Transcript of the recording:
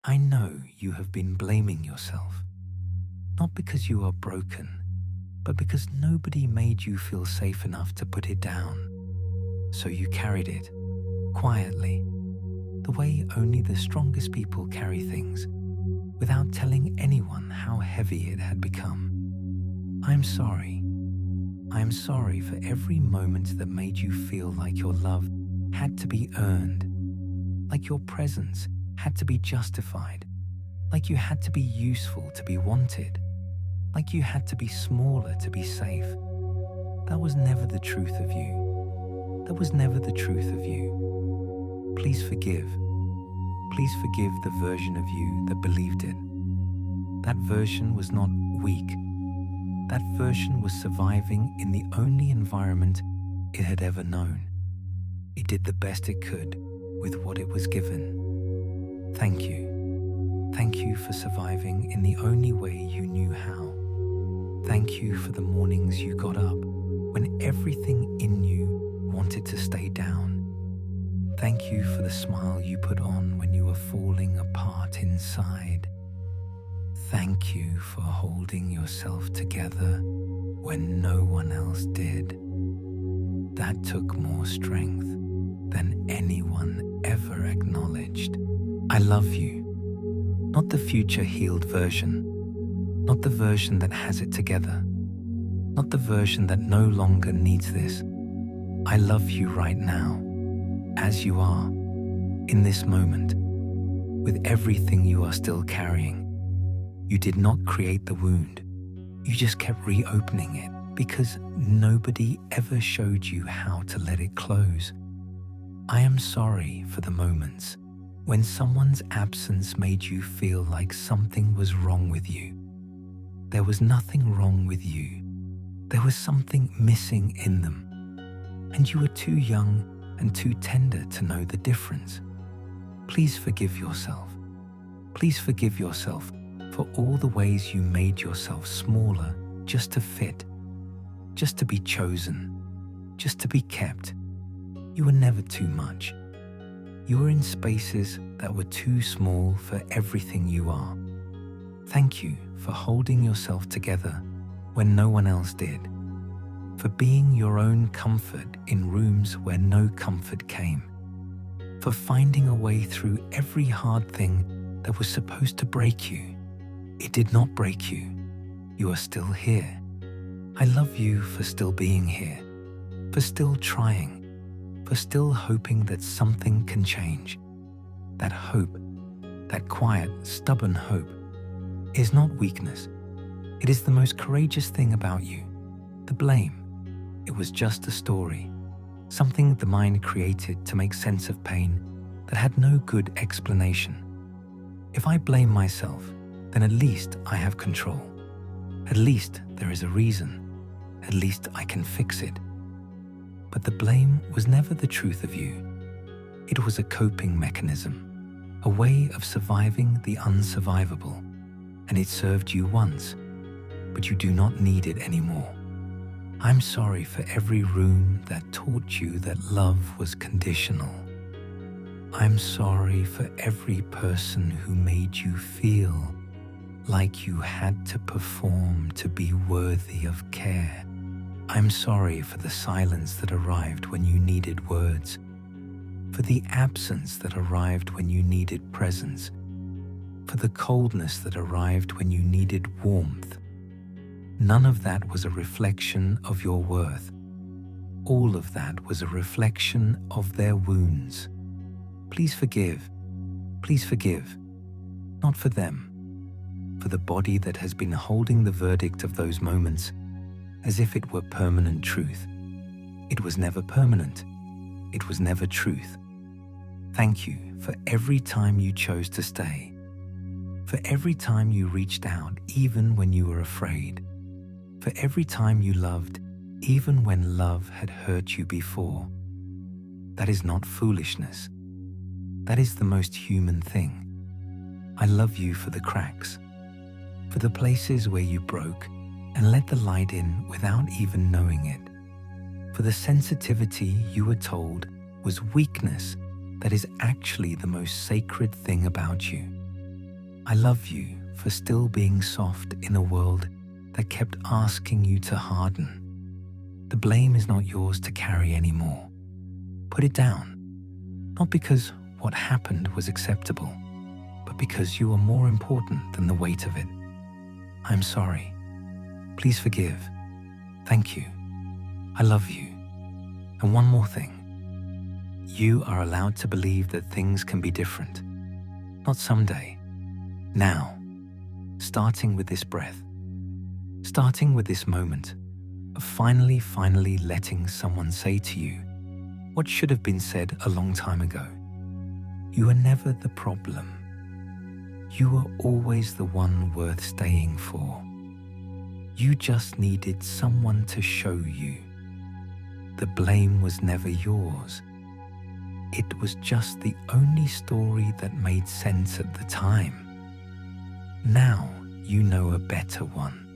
I know you have been blaming yourself, not because you are broken, but because nobody made you feel safe enough to put it down. So you carried it, quietly, the way only the strongest people carry things, without telling anyone how heavy it had become. I'm sorry. I am sorry for every moment that made you feel like your love had to be earned, like your presence had to be justified, like you had to be useful to be wanted, like you had to be smaller to be safe. That was never the truth of you. That was never the truth of you. Please forgive. Please forgive the version of you that believed it. That version was not weak. That version was surviving in the only environment it had ever known. It did the best it could with what it was given. Thank you. Thank you for surviving in the only way you knew how. Thank you for the mornings you got up when everything in you wanted to stay down. Thank you for the smile you put on when you were falling apart inside. Thank you for holding yourself together when no one else did. That took more strength than anyone ever acknowledged. I love you, not the future healed version, not the version that has it together, not the version that no longer needs this. I love you right now, as you are, in this moment, with everything you are still carrying. You did not create the wound. You just kept reopening it because nobody ever showed you how to let it close. I am sorry for the moments when someone's absence made you feel like something was wrong with you. There was nothing wrong with you. There was something missing in them. And you were too young and too tender to know the difference. Please forgive yourself. Please forgive yourself for all the ways you made yourself smaller just to fit, just to be chosen, just to be kept. You were never too much. You were in spaces that were too small for everything you are. Thank you for holding yourself together when no one else did, for being your own comfort in rooms where no comfort came, for finding a way through every hard thing that was supposed to break you. It did not break you. You are still here. I love you for still being here, for still trying, for still hoping that something can change. That hope, that quiet, stubborn hope, is not weakness. It is the most courageous thing about you. The blame, it was just a story, something the mind created to make sense of pain that had no good explanation. If I blame myself, then at least I have control. At least there is a reason. At least I can fix it. But the blame was never the truth of you. It was a coping mechanism, a way of surviving the unsurvivable, and it served you once, but you do not need it anymore. I'm sorry for every room that taught you that love was conditional. I'm sorry for every person who made you feel like you had to perform to be worthy of care. I'm sorry for the silence that arrived when you needed words, for the absence that arrived when you needed presence, for the coldness that arrived when you needed warmth. None of that was a reflection of your worth. All of that was a reflection of their wounds. Please forgive. Please forgive. Not for them. For the body that has been holding the verdict of those moments as if it were permanent truth. It was never permanent. It was never truth. Thank you for every time you chose to stay, for every time you reached out even when you were afraid, for every time you loved even when love had hurt you before. That is not foolishness. That is the most human thing. I love you for the cracks, for the places where you broke and let the light in without even knowing it, for the sensitivity you were told was weakness that is actually the most sacred thing about you. I love you for still being soft in a world that kept asking you to harden. The blame is not yours to carry anymore. Put it down, not because what happened was acceptable, but because you are more important than the weight of it. I'm sorry. Please forgive. Thank you. I love you. And one more thing. You are allowed to believe that things can be different. Not someday. Now. Starting with this breath. Starting with this moment of finally letting someone say to you what should have been said a long time ago. You are never the problem. You are always the one worth staying for. You just needed someone to show you. The blame was never yours. It was just the only story that made sense at the time. Now you know a better one.